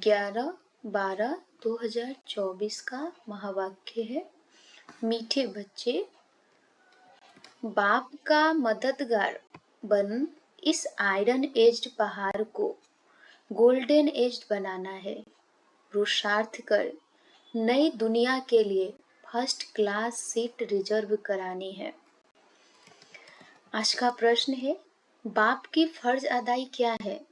11/12/2024 का महावाक्य है, मीठे बच्चे, बाप का मददगार बन इस आयरन एज्ड पहाड़ को गोल्डन एज्ड बनाना है। पुरुषार्थ कर नई दुनिया के लिए फर्स्ट क्लास सीट रिजर्व करानी है। आज का प्रश्न है, बाप की फर्ज अदाई क्या है?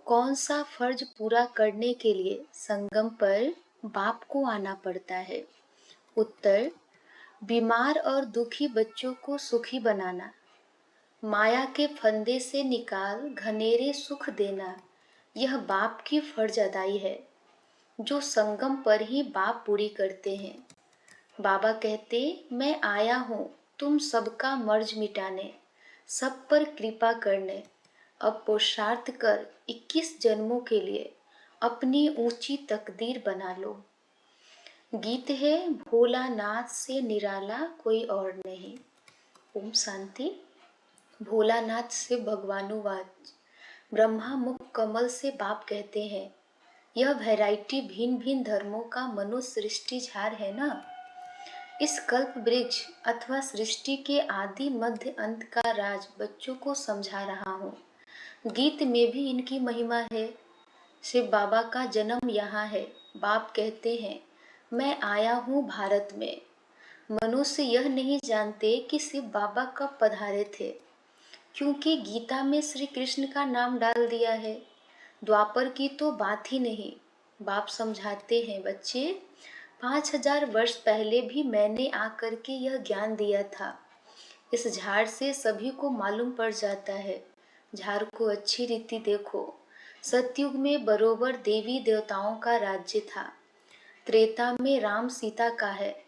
कौन सा फर्ज पूरा करने के लिए संगम पर बाप को आना पड़ता है? उत्तर, बीमार और दुखी बच्चों को सुखी बनाना, माया के फंदे से निकाल घनेरे सुख देना, यह बाप की फर्ज अदाई है जो संगम पर ही बाप पूरी करते हैं। बाबा कहते, मैं आया हूँ तुम सबका मर्ज मिटाने, सब पर कृपा करने। अब पुरुषार्थ कर 21 जन्मों के लिए अपनी ऊंची तकदीर बना लो। गीत है, भोलानाथ से निराला कोई और नहीं। ओम शांति। भोलानाथ से भगवानुवाच। ब्रह्मा मुख कमल से बाप कहते हैं, यह वैरायटी भिन्न भिन्न धर्मों का मनुष्य सृष्टि झार है ना। इस कल्प वृक्ष अथवा सृष्टि के आदि मध्य अंत का राज बच्चों को समझा रहा हूँ। गीत में भी इनकी महिमा है। शिव बाबा का जन्म यहाँ है। बाप कहते हैं, मैं आया हूँ भारत में। मनुष्य यह नहीं जानते कि शिव बाबा कब पधारे थे, क्योंकि गीता में श्री कृष्ण का नाम डाल दिया है। द्वापर की तो बात ही नहीं। बाप समझाते हैं, बच्चे 5000 वर्ष पहले भी मैंने आकर के यह ज्ञान दिया था। इस झाड़ से सभी को मालूम पड़ जाता है। झाड़ को अच्छी रीति देखो। सतयुग में बरोबर देवी देवताओं का राज्य था। त्रेता में राम सीता का है।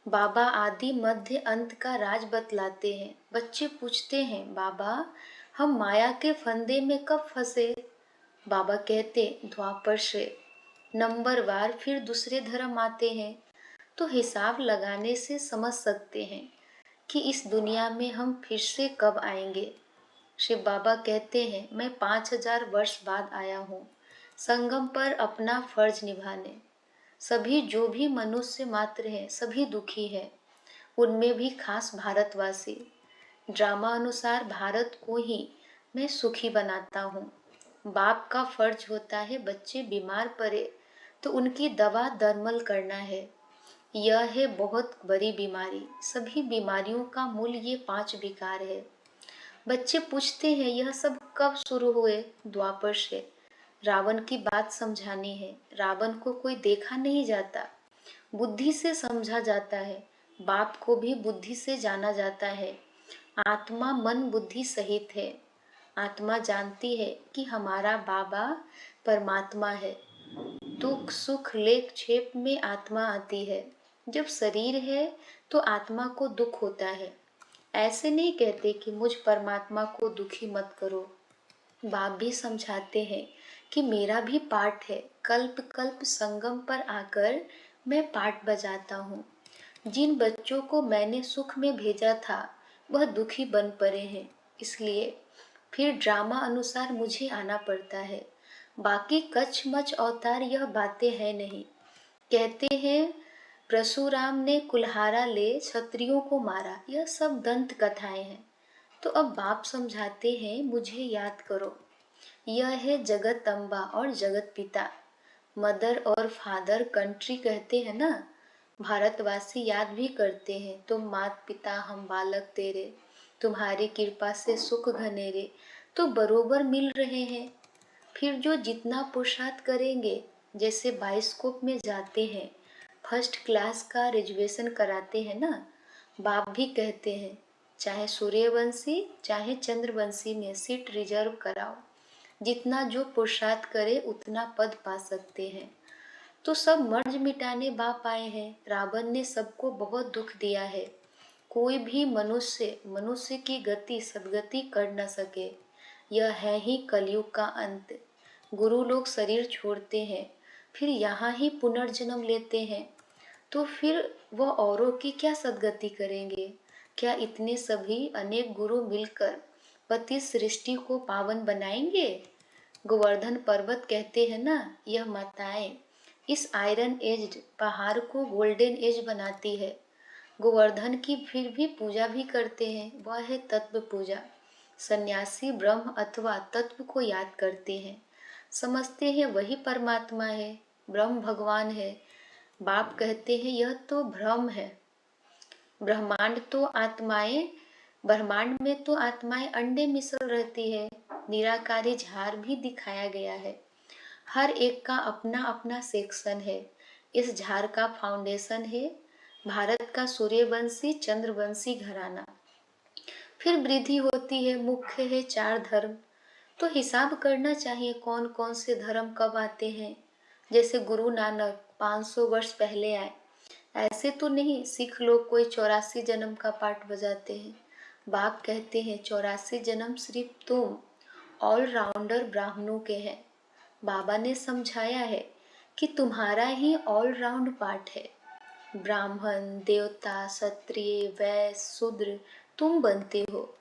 बाबा आदि मध्य अंत का राज बतलाते हैं। बच्चे पूछते हैं, बाबा हम माया के फंदे में कब फंसे? बाबा कहते, द्वापर से नंबरवार फिर दूसरे धर्म आते हैं, तो हिसाब लगाने से समझ सकते हैं कि इस दुनिया में हम फिर से कब आएंगे। शिव बाबा कहते हैं, मैं 5000 वर्ष बाद आया हूँ संगम पर अपना फर्ज निभाने। सभी जो भी मनुष्य मात्र हैं सभी दुखी हैं, उनमें भी खास भारतवासी। ड्रामा अनुसार भारत को ही मैं सुखी बनाता हूँ। बाप का फर्ज होता है बच्चे बीमार पड़े तो उनकी दवा दरमल करना है। यह है बहुत बड़ी बीमारी। सभी बीमारियों का मूल ये 5 विकार है। बच्चे पूछते हैं, यह सब कब शुरू हुए? द्वापर से। रावण की बात समझानी है। रावण को कोई देखा नहीं जाता, बुद्धि से समझा जाता है। बाप को भी बुद्धि से जाना जाता है। आत्मा मन बुद्धि सहित है। आत्मा जानती है कि हमारा बाबा परमात्मा है। दुख सुख लेख छेप में आत्मा आती है। जब शरीर है तो आत्मा को दुख होता है। ऐसे नहीं कहते कि मुझ परमात्मा को दुखी मत करो। बाप भी समझाते हैं कि मेरा भी पाठ है। कल्प कल्प संगम पर आकर मैं पाठ बजाता हूँ। जिन बच्चों को मैंने सुख में भेजा था वह दुखी बन पड़े हैं, इसलिए फिर ड्रामा अनुसार मुझे आना पड़ता है। बाकी कच्छ मच अवतार यह बातें हैं नहीं। कहते हैं परशुराम ने कुल्हाड़ा ले क्षत्रियों को मारा, यह सब दंत कथाएं हैं। तो अब बाप समझाते हैं, मुझे याद करो। यह है जगत अम्बा और जगत पिता। मदर और फादर कंट्री कहते हैं ना। भारतवासी याद भी करते हैं, तुम मात पिता हम बालक तेरे, तुम्हारी कृपा से सुख घनेरे, तो बरोबर मिल रहे हैं। फिर जो जितना पुरुषार्थ करेंगे, जैसे बाइस्कोप में जाते हैं, फर्स्ट क्लास का रिजर्वेशन कराते हैं ना। बाप भी कहते हैं, चाहे सूर्यवंशी चाहे चंद्रवंशी में सीट रिजर्व कराओ। जितना जो पुरुषार्थ करे उतना पद पा सकते हैं। तो सब मर्ज मिटाने बाप आए हैं। रावण ने सबको बहुत दुख दिया है। कोई भी मनुष्य की गति सदगति कर न सके। यह है ही कलयुग का अंत। गुरु लोग शरीर छोड़ते हैं, फिर यहाँ ही पुनर्जन्म लेते हैं, तो फिर वह औरों की क्या सदगति करेंगे? क्या इतने सभी अनेक गुरु मिलकर पति सृष्टि को पावन बनाएंगे? गोवर्धन पर्वत कहते हैं ना, यह माताएं इस आयरन एज्ड पहाड़ को गोल्डन एज बनाती है। गोवर्धन की फिर भी पूजा भी करते हैं, वह है तत्व पूजा। सन्यासी ब्रह्म अथवा तत्व को याद करते हैं, समझते हैं वही परमात्मा है, ब्रह्म भगवान है। बाप कहते हैं यह तो भ्रम है। ब्रह्मांड में तो आत्माएं अंडे मिसल रहती है। निराकारी झार भी दिखाया गया है, हर एक का अपना अपना सेक्शन है। इस झार का फाउंडेशन है भारत का सूर्यवंशी चंद्रवंशी घराना। फिर वृद्धि होती है, मुख्य है 4 धर्म। तो हिसाब करना चाहिए कौन कौन से धर्म कब आते हैं। जैसे गुरु नानक 500 वर्ष पहले आए, ऐसे तो नहीं सिख लोग कोई 84 जन्म का पाठ बजाते हैं। बाप कहते हैं 84 जन्म सिर्फ तुम ऑलराउंडर ब्राह्मणों के हैं। बाबा ने समझाया है कि तुम्हारा ही ऑलराउंड पाठ है। ब्राह्मण, देवता, क्षत्रिय, वैश्य, शूद्र तुम बनते हो।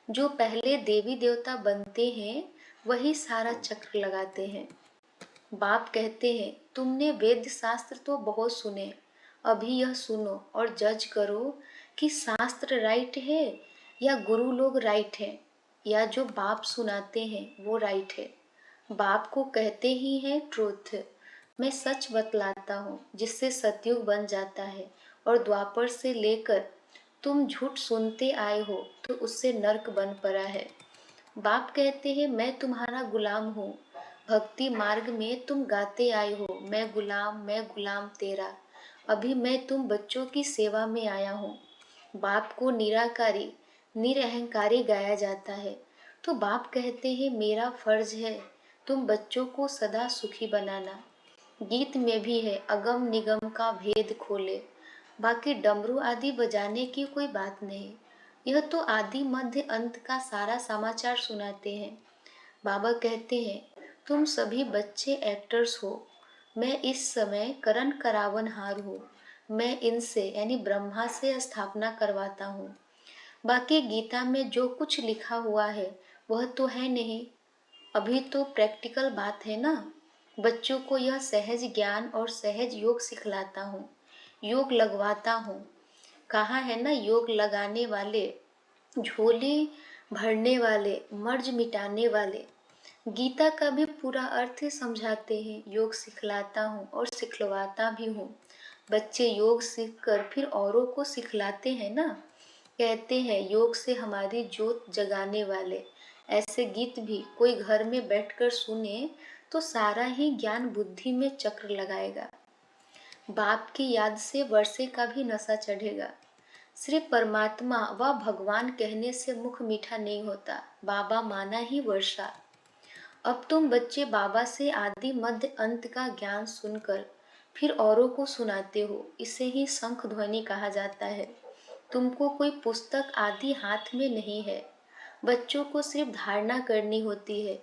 जो पहले देवी देवता बनते हैं वही सारा चक्र लगाते हैं। बाप कहते हैं तुमने वेद शास्त्र तो बहुत सुने, अभी यह सुनो और जज करो कि शास्त्र राइट है या गुरु लोग राइट है, या जो बाप सुनाते हैं वो राइट है। बाप को कहते ही है ट्रूथ। मैं सच बतलाता हूँ जिससे सतयुग बन जाता है, और द्वापर से लेकर तुम झूठ सुनते आए हो तो उससे नरक बन पड़ा है। बाप कहते हैं मैं तुम्हारा गुलाम हूँ। भक्ति मार्ग में तुम गाते आए हो मैं गुलाम तेरा। अभी मैं तुम बच्चों की सेवा में आया हूँ। बाप को निराकारी निरहंकारी गाया जाता है, तो बाप कहते हैं मेरा फर्ज है तुम बच्चों को सदा सुखी बनाना। गीत में भी है अगम निगम का भेद खोले। बाकी डमरू आदि बजाने की कोई बात नहीं, यह तो आदि मध्य अंत का सारा समाचार सुनाते हैं। बाबा कहते हैं तुम सभी बच्चे एक्टर्स हो। मैं इस समय करण करावनहार हूँ। मैं इनसे यानी ब्रह्मा से स्थापना करवाता हूँ। बाकी गीता में जो कुछ लिखा हुआ है वह तो है नहीं, अभी तो प्रैक्टिकल बात है ना। बच्चों को यह सहज ज्ञान और सहज योग सिखलाता हूँ, योग लगवाता हूँ। कहा है ना योग लगाने वाले, झोली भरने वाले, मर्ज मिटाने वाले। गीता का भी पूरा अर्थ समझाते हैं। योग सिखलाता हूँ और सिखलवाता भी हूँ। बच्चे योग सीखकर फिर औरों को सिखलाते हैं ना। कहते हैं योग से हमारी ज्योत जगाने वाले। ऐसे गीत भी कोई घर में बैठकर सुने तो सारा ही ज्ञान बुद्धि में चक्र लगाएगा। बाप की याद से वर्षे का भी नशा चढ़ेगा। सिर्फ परमात्मा व भगवान कहने से मुख मीठा नहीं होता, बाबा माना ही वर्षा। अब तुम बच्चे बाबा से आदि मध्य अंत का ज्ञान सुनकर फिर औरों को सुनाते हो, इसे ही शंख ध्वनि कहा जाता है। तुमको कोई पुस्तक आदि हाथ में नहीं है, बच्चों को सिर्फ धारणा करनी होती है।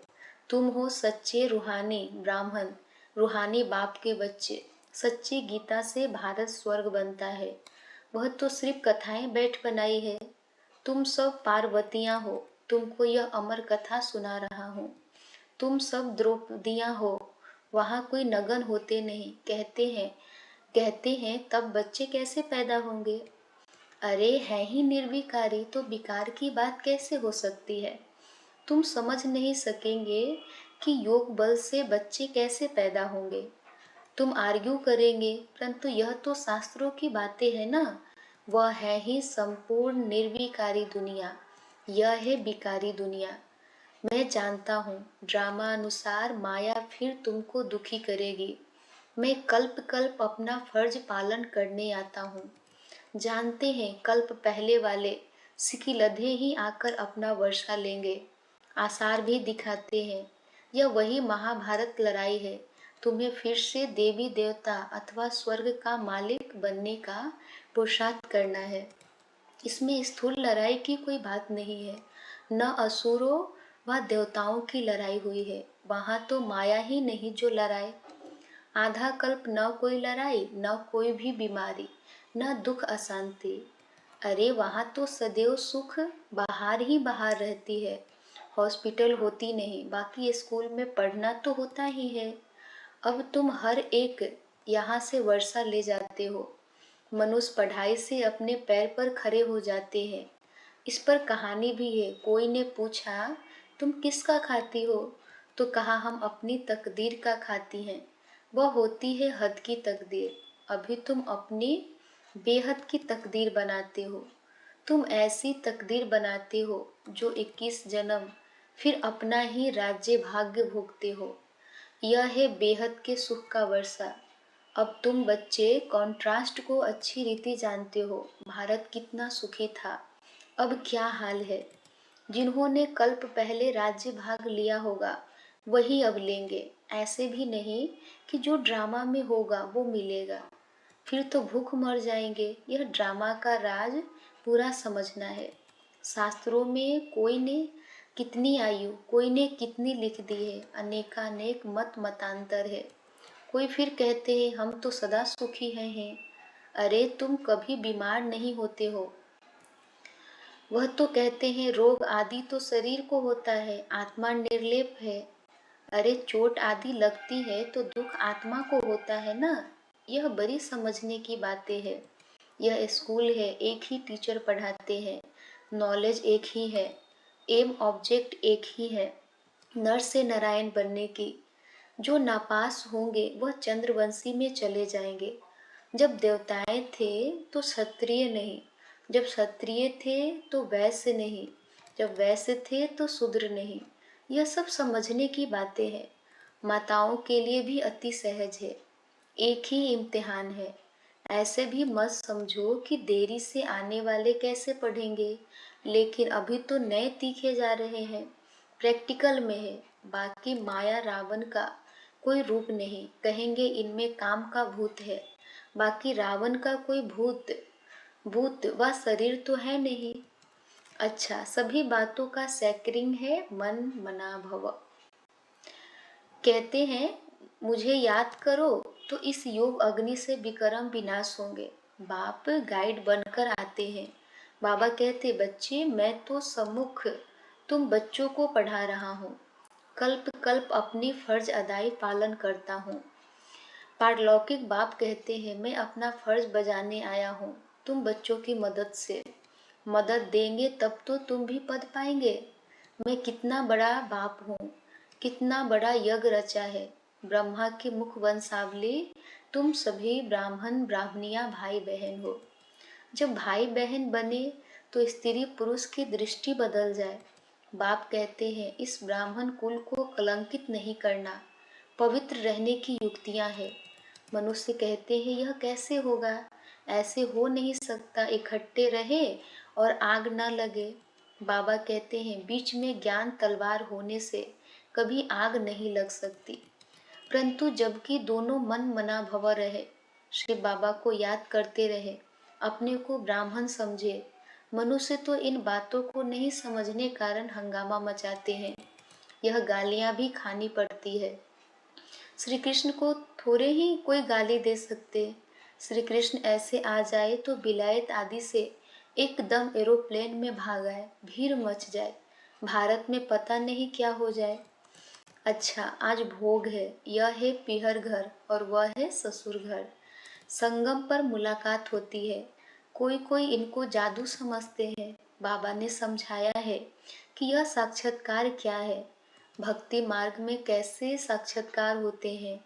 तुम हो सच्चे रूहानी ब्राह्मण, रूहानी बाप के बच्चे। सच्ची गीता से भारत स्वर्ग बनता है, वह तो सिर्फ कथाएं बैठ बनाई है। तुम सब पार्वतियां हो, तुमको यह अमर कथा सुना रहा हूँ। तुम सब द्रौपदियां हो, वहाँ कोई नगन होते नहीं। कहते हैं तब बच्चे कैसे पैदा होंगे। अरे है ही निर्विकारी तो विकार की बात कैसे हो सकती है। तुम समझ नहीं सकेंगे कि योग बल से बच्चे कैसे पैदा होंगे। तुम आर्ग्यू करेंगे, परंतु यह तो शास्त्रों की बातें है ना। वह है ही संपूर्ण निर्विकारी दुनिया, यह है विकारी दुनिया। मैं जानता हूँ ड्रामा अनुसार माया फिर तुमको दुखी करेगी। मैं कल्प कल्प अपना फर्ज पालन करने आता हूँ। जानते हैं कल्प पहले वाले सिकिलधे ही आकर अपना वर्षा लेंगे। आसार भी दिखाते हैं यह वही महाभारत लड़ाई है। तुम्हें फिर से देवी देवता अथवा स्वर्ग का मालिक बनने का पुरुषार्थ करना है। इसमें स्थूल लड़ाई की कोई बात नहीं है। न असुरों व देवताओं की लड़ाई हुई है, वहाँ तो माया ही नहीं जो लड़ाए। आधा कल्प न कोई लड़ाई, न कोई भी बीमारी, न दुख अशांति। अरे वहाँ तो सदैव सुख बाहर ही बाहर रहती है। हॉस्पिटल होती नहीं, बाकी स्कूल में पढ़ना तो होता ही है। अब तुम हर एक यहाँ से वर्षा ले जाते हो। मनुष्य पढ़ाई से अपने पैर पर खड़े हो जाते हैं। इस पर कहानी भी है। कोई ने पूछा, तुम किसका खाती हो? तो कहा, हम अपनी तकदीर का खाती हैं। वह होती है हद की तकदीर। अभी तुम अपनी बेहद की तकदीर बनाते हो। तुम ऐसी तकदीर बनाते हो जो 21 जन्म फिर अपना ही राज्य भाग्य भोगते हो। यह है बेहद के सुख का वर्षा। अब तुम बच्चे कॉन्ट्रास्ट को अच्छी रीति जानते हो। भारत कितना सुखी था, अब क्या हाल है। जिन्होंने कल्प पहले राज्य भाग लिया होगा वही अब लेंगे। ऐसे भी नहीं कि जो ड्रामा में होगा वो मिलेगा, फिर तो भूख मर जाएंगे। यह ड्रामा का राज पूरा समझना है। शास्त्रों में कोई ने कितनी आयु, कोई ने कितनी लिख दी है। अनेकानेक मत मतांतर है। कोई फिर कहते हैं हम तो सदा सुखी हैं। अरे तुम कभी बीमार नहीं होते हो। वह तो कहते हैं रोग आदि तो शरीर को होता है, आत्मा निर्लेप है। अरे चोट आदि लगती है तो दुख आत्मा को होता है ना। यह बड़ी समझने की बातें है। यह स्कूल है, एक ही टीचर पढ़ाते हैं, नॉलेज एक ही है, एम ऑब्जेक्ट एक ही है, नर से नारायण बनने की। जो नापास होंगे वह चंद्रवंशी में चले जाएंगे। जब देवताएं थे तो क्षत्रिय नहीं, जब क्षत्रिय थे तो वैश्य नहीं, जब वैश्य थे तो शूद्र नहीं। यह सब समझने की बातें हैं। माताओं के लिए भी अति सहज है। एक ही इम्तिहान है। ऐसे भी मत समझो कि देरी से आने वाले कैसे पढ़ेंगे, लेकिन अभी तो नए तीखे जा रहे हैं, प्रैक्टिकल में है। बाकी माया रावण का कोई रूप नहीं, कहेंगे इनमें काम का भूत है। बाकी रावण का कोई भूत भूत व शरीर तो है नहीं। अच्छा, सभी बातों का सैकरिंग है मन मना भव। कहते हैं मुझे याद करो तो इस योग अग्नि से विक्रम विनाश होंगे। बाप गाइड बनकर आते हैं। बाबा कहते, बच्चे मैं तो सम्मुख तुम बच्चों को पढ़ा रहा हूँ। कल्प कल्प अपनी फर्ज अदाई पालन करता हूँ। पारलौकिक बाप कहते हैं, मैं अपना फर्ज बजाने आया हूँ तुम बच्चों की मदद से। मदद देंगे तब तो तुम भी पद पाएंगे। मैं कितना बड़ा बाप हूँ, कितना बड़ा यज्ञ रचा है। ब्रह्मा के मुख वंशावली तुम सभी ब्राह्मण ब्राह्मणियाँ भाई बहन हो। जब भाई बहन बने तो स्त्री पुरुष की दृष्टि बदल जाए। बाप कहते हैं इस ब्राह्मण कुल को कलंकित नहीं करना, पवित्र रहने की युक्तियां हैं। मनुष्य कहते हैं यह कैसे होगा, ऐसे हो नहीं सकता, इकट्ठे रहे और आग न लगे। बाबा कहते हैं बीच में ज्ञान तलवार होने से कभी आग नहीं लग सकती, परंतु जबकि दोनों मन मना भव रहे, श्री बाबा को याद करते रहे, अपने को ब्राह्मण समझे। मनुष्य तो इन बातों को नहीं समझने कारण हंगामा मचाते हैं। यह गालियां भी खानी पड़ती है। श्री कृष्ण को थोड़े ही कोई गाली दे सकते। श्री कृष्ण ऐसे आ जाए तो विलायत आदि से एकदम एरोप्लेन में भाग आए, भीड़ मच जाए, भारत में पता नहीं क्या हो जाए। अच्छा, आज भोग है, यह है पीहर घर और वह है ससुर घर। संगम पर मुलाकात होती है। कोई कोई इनको जादू समझते हैं। बाबा ने समझाया है कि यह साक्षात्कार क्या है, भक्ति मार्ग में कैसे साक्षात्कार होते हैं।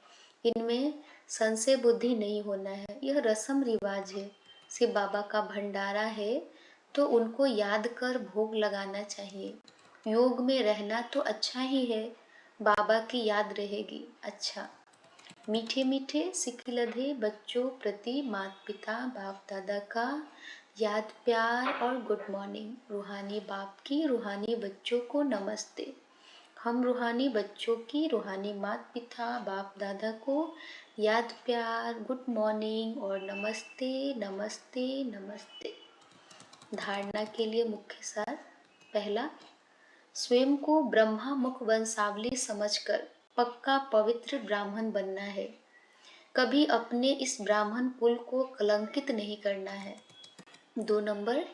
इनमें संशय बुद्धि नहीं होना है। यह रस्म रिवाज है। शिव बाबा का भंडारा है तो उनको याद कर भोग लगाना चाहिए। योग में रहना तो अच्छा ही है, बाबा की याद रहेगी। अच्छा, मीठे मीठे सिखिलधे बच्चों प्रति माता पिता बाप दादा का याद प्यार और गुड मॉर्निंग। रूहानी बाप की रूहानी बच्चों को नमस्ते। हम रूहानी बच्चों की रूहानी माता पिता बाप दादा को याद प्यार गुड मॉर्निंग और नमस्ते नमस्ते नमस्ते। धारणा के लिए मुख्य सार। पहला, स्वयं को ब्रह्मा मुख वंशावली समझकर पक्का पवित्र ब्राह्मण बनना है। कभी अपने इस ब्राह्मण कुल को कलंकित नहीं करना है। 2 नंबर,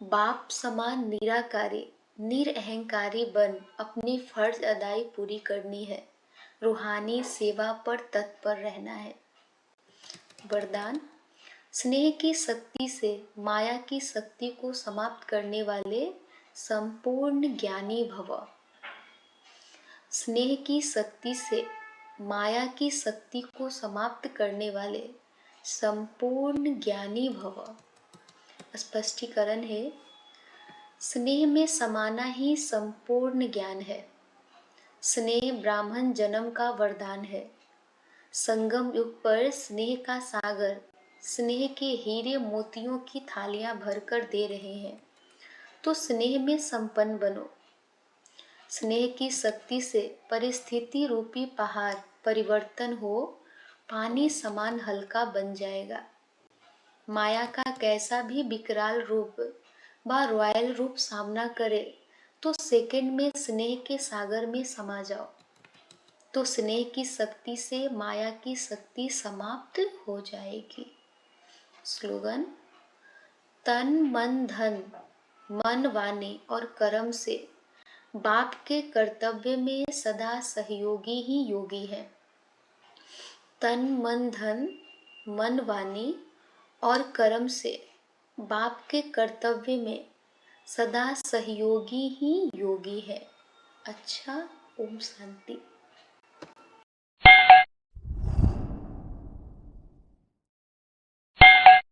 बाप समान निराकारी निरअहंकारी बन अपनी फर्ज अदाई पूरी करनी है। रूहानी सेवा पर तत्पर रहना है। वरदान, स्नेह की शक्ति से माया की शक्ति को समाप्त करने वाले संपूर्ण ज्ञानी भव। स्नेह की शक्ति से माया की शक्ति को समाप्त करने वाले संपूर्ण ज्ञानी भव। स्पष्टीकरण है, स्नेह में समाना ही संपूर्ण ज्ञान है। स्नेह ब्राह्मण जन्म का वरदान है। संगम युग पर स्नेह का सागर स्नेह के हीरे मोतियों की थालियां भरकर दे रहे हैं, तो स्नेह में संपन्न बनो। स्नेह की शक्ति से परिस्थिति रूपी पहाड़ परिवर्तन हो पानी समान हल्का बन जाएगा। माया का कैसा भी विकराल रूप व रॉयल रूप सामना करे, तो सेकंड में स्नेह के सागर में समा जाओ, तो स्नेह की शक्ति से माया की शक्ति समाप्त हो जाएगी। स्लोगन, तन मन धन मन वाणी और कर्म से बाप के कर्तव्य में सदा सहयोगी ही योगी है। तन मन धन मन वाणी और कर्म से बाप के कर्तव्य में सदा सहयोगी ही योगी है। अच्छा, ओम शांति।